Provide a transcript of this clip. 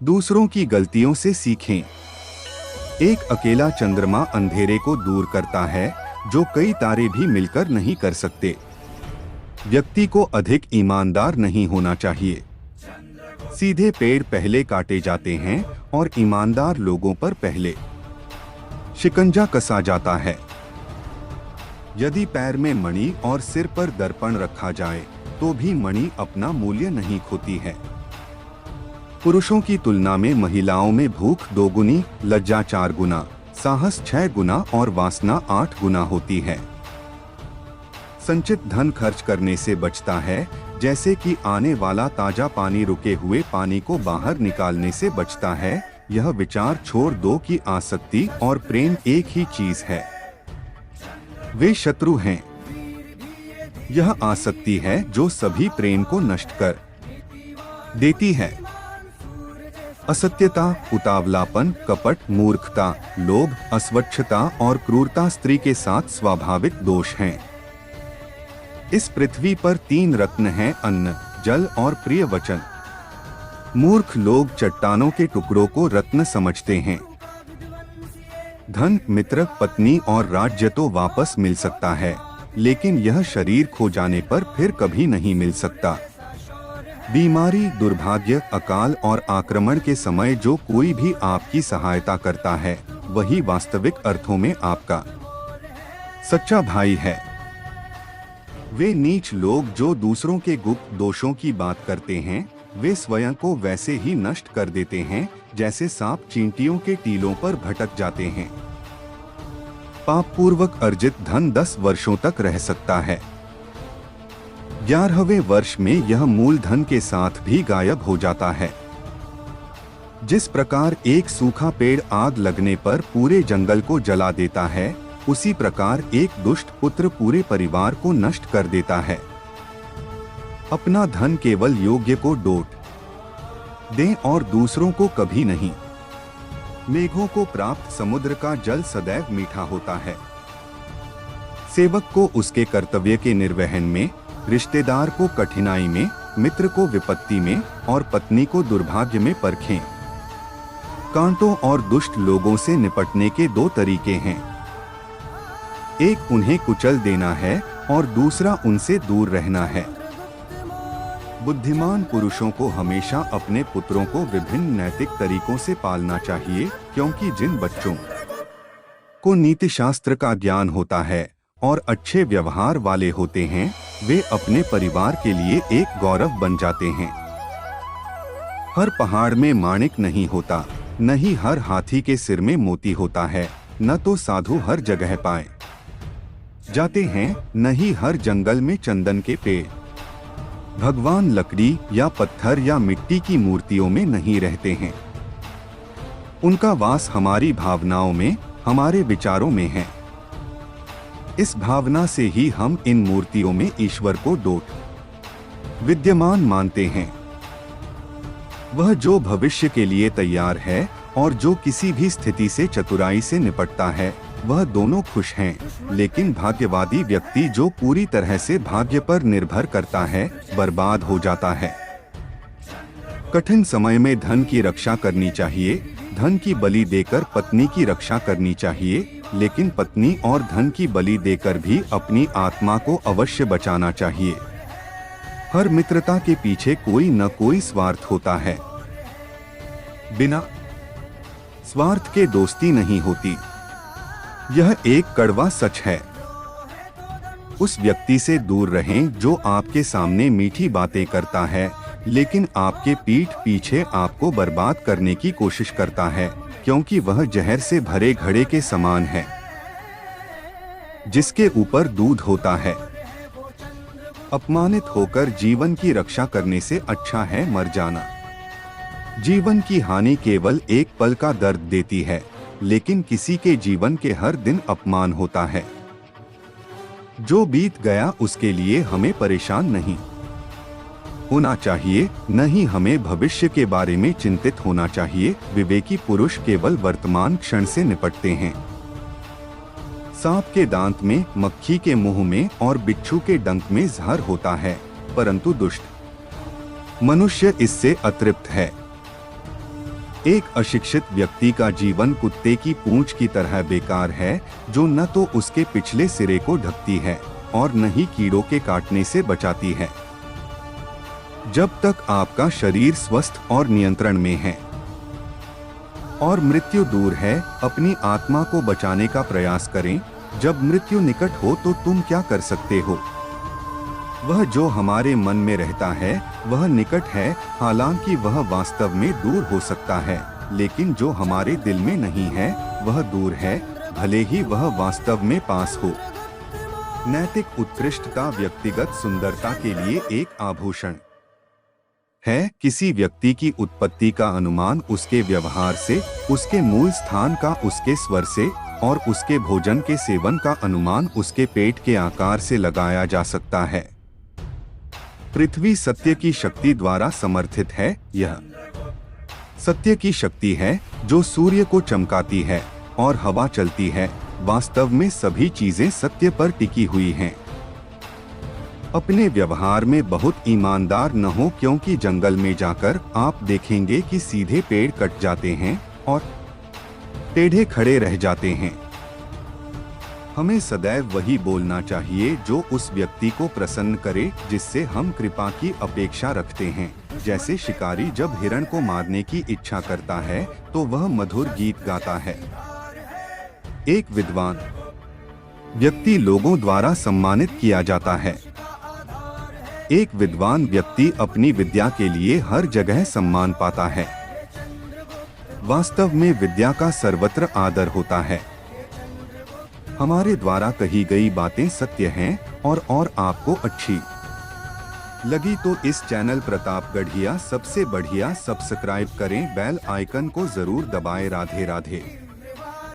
दूसरों की गलतियों से सीखें। एक अकेला चंद्रमा अंधेरे को दूर करता है, जो कई तारे भी मिलकर नहीं कर सकते। व्यक्ति को अधिक ईमानदार नहीं होना चाहिए। सीधे पेड़ पहले काटे जाते हैं और ईमानदार लोगों पर पहले शिकंजा कसा जाता है। यदि पैर में मणि और सिर पर दर्पण रखा जाए तो भी मणि अपना मूल्य नहीं खोती है। पुरुषों की तुलना में महिलाओं में भूख 2 गुनी, लज्जा 4 गुना, साहस 6 गुना और वासना 8 गुना होती है। संचित धन खर्च करने से बचता है, जैसे कि आने वाला ताजा पानी रुके हुए पानी को बाहर निकालने से बचता है। यह विचार छोड़ दो कि आसक्ति और प्रेम एक ही चीज है, वे शत्रु हैं। यह आसक्ति है जो सभी प्रेम को नष्ट कर देती है। असत्यता, उतावलापन, कपट, मूर्खता, लोभ, अस्वच्छता और क्रूरता स्त्री के साथ स्वाभाविक दोष हैं। इस पृथ्वी पर 3 रत्न हैं: अन्न, जल और प्रिय वचन। मूर्ख लोग चट्टानों के टुकड़ों को रत्न समझते हैं। धन, मित्र, पत्नी और राज्य तो वापस मिल सकता है, लेकिन यह शरीर खो जाने पर फिर कभी नहीं मिल सकता। बीमारी, दुर्भाग्य, अकाल और आक्रमण के समय जो कोई भी आपकी सहायता करता है, वही वास्तविक अर्थों में आपका सच्चा भाई है। वे नीच लोग जो दूसरों के गुप्त दोषों की बात करते हैं, वे स्वयं को वैसे ही नष्ट कर देते हैं जैसे सांप चींटियों के टीलों पर भटक जाते हैं। पाप पूर्वक अर्जित धन 10 वर्षों तक रह सकता है। 11वें वर्ष में यह मूलधन के साथ भी गायब हो जाता है। जिस प्रकार एक सूखा पेड़ आग लगने पर पूरे जंगल को जला देता है, उसी प्रकार एक दुष्ट पुत्र पूरे परिवार को नष्ट कर देता है। अपना धन केवल योग्य को डोट दें और दूसरों को कभी नहीं। मेघों को प्राप्त समुद्र का जल सदैव मीठा होता है। सेवक को उसके कर्तव्य के निर्वहन में, रिश्तेदार को कठिनाई में, मित्र को विपत्ति में और पत्नी को दुर्भाग्य में परखें। कांटों और दुष्ट लोगों से निपटने के 2 तरीके हैं। एक उन्हें कुचल देना है और दूसरा उनसे दूर रहना है। बुद्धिमान पुरुषों को हमेशा अपने पुत्रों को विभिन्न नैतिक तरीकों से पालना चाहिए, क्योंकि जिन बच्चों को नीति शास्त्र का ज्ञान होता है और अच्छे व्यवहार वाले होते हैं, वे अपने परिवार के लिए एक गौरव बन जाते हैं। हर पहाड़ में माणिक नहीं होता, न ही हर हाथी के सिर में मोती होता है, न तो साधु हर जगह पाए जाते हैं, न ही हर जंगल में चंदन के पेड़। भगवान लकड़ी या पत्थर या मिट्टी की मूर्तियों में नहीं रहते हैं। उनका वास हमारी भावनाओं में, हमारे विचारों में है। इस भावना से ही हम इन मूर्तियों में ईश्वर को डोट विद्यमान मानते हैं। वह जो भविष्य के लिए तैयार है और जो किसी भी स्थिति से चतुराई से निपटता है, वह दोनों खुश हैं। लेकिन भाग्यवादी व्यक्ति जो पूरी तरह से भाग्य पर निर्भर करता है, बर्बाद हो जाता है। कठिन समय में धन की रक्षा करनी चाहिए, धन की बलि देकर पत्नी की रक्षा करनी चाहिए, लेकिन पत्नी और धन की बलि देकर भी अपनी आत्मा को अवश्य बचाना चाहिए। हर मित्रता के पीछे कोई न कोई स्वार्थ होता है। बिना स्वार्थ के दोस्ती नहीं होती। यह एक कड़वा सच है। उस व्यक्ति से दूर रहें जो आपके सामने मीठी बातें करता है, लेकिन आपके पीठ पीछे आपको बर्बाद करने की कोशिश करता है, क्योंकि वह जहर से भरे घड़े के समान है जिसके ऊपर दूध होता है। अपमानित होकर जीवन की रक्षा करने से अच्छा है मर जाना। जीवन की हानि केवल एक पल का दर्द देती है, लेकिन किसी के जीवन के हर दिन अपमान होता है। जो बीत गया उसके लिए हमें परेशान नहीं होना चाहिए, न ही हमें भविष्य के बारे में चिंतित होना चाहिए। विवेकी पुरुष केवल वर्तमान क्षण से निपटते हैं। सांप के दांत में, मक्खी के मुंह में और बिच्छू के डंक में जहर होता है, परंतु दुष्ट मनुष्य इससे अतृप्त है। एक अशिक्षित व्यक्ति का जीवन कुत्ते की पूंछ की तरह बेकार है, जो न तो उसके पिछले सिरे को ढकती है और न ही कीड़ों के काटने से बचाती है। जब तक आपका शरीर स्वस्थ और नियंत्रण में है और मृत्यु दूर है, अपनी आत्मा को बचाने का प्रयास करें। जब मृत्यु निकट हो तो तुम क्या कर सकते हो? वह जो हमारे मन में रहता है वह निकट है, हालांकि वह वास्तव में दूर हो सकता है, लेकिन जो हमारे दिल में नहीं है वह दूर है, भले ही वह वास्तव में पास हो। नैतिक उत्कृष्टता व्यक्तिगत सुंदरता के लिए एक आभूषण है। किसी व्यक्ति की उत्पत्ति का अनुमान उसके व्यवहार से, उसके मूल स्थान का उसके स्वर से और उसके भोजन के सेवन का अनुमान उसके पेट के आकार से लगाया जा सकता है। पृथ्वी सत्य की शक्ति द्वारा समर्थित है। यह सत्य की शक्ति है जो सूर्य को चमकाती है और हवा चलती है। वास्तव में सभी चीजें सत्य पर टिकी हुई हैं। अपने व्यवहार में बहुत ईमानदार न हो, क्योंकि जंगल में जाकर आप देखेंगे कि सीधे पेड़ कट जाते हैं और टेढ़े खड़े रह जाते हैं। हमें सदैव वही बोलना चाहिए जो उस व्यक्ति को प्रसन्न करे जिससे हम कृपा की अपेक्षा रखते हैं। जैसे शिकारी जब हिरण को मारने की इच्छा करता है तो वह मधुर गीत गाता है। एक विद्वान व्यक्ति लोगों द्वारा सम्मानित किया जाता है। एक विद्वान व्यक्ति अपनी विद्या के लिए हर जगह सम्मान पाता है। वास्तव में विद्या का सर्वत्र आदर होता है। हमारे द्वारा कही गई बातें सत्य हैं और आपको अच्छी लगी तो इस चैनल प्रतापगढ़िया सबसे बढ़िया सब्सक्राइब करें, बेल आइकन को जरूर दबाएं। राधे राधे।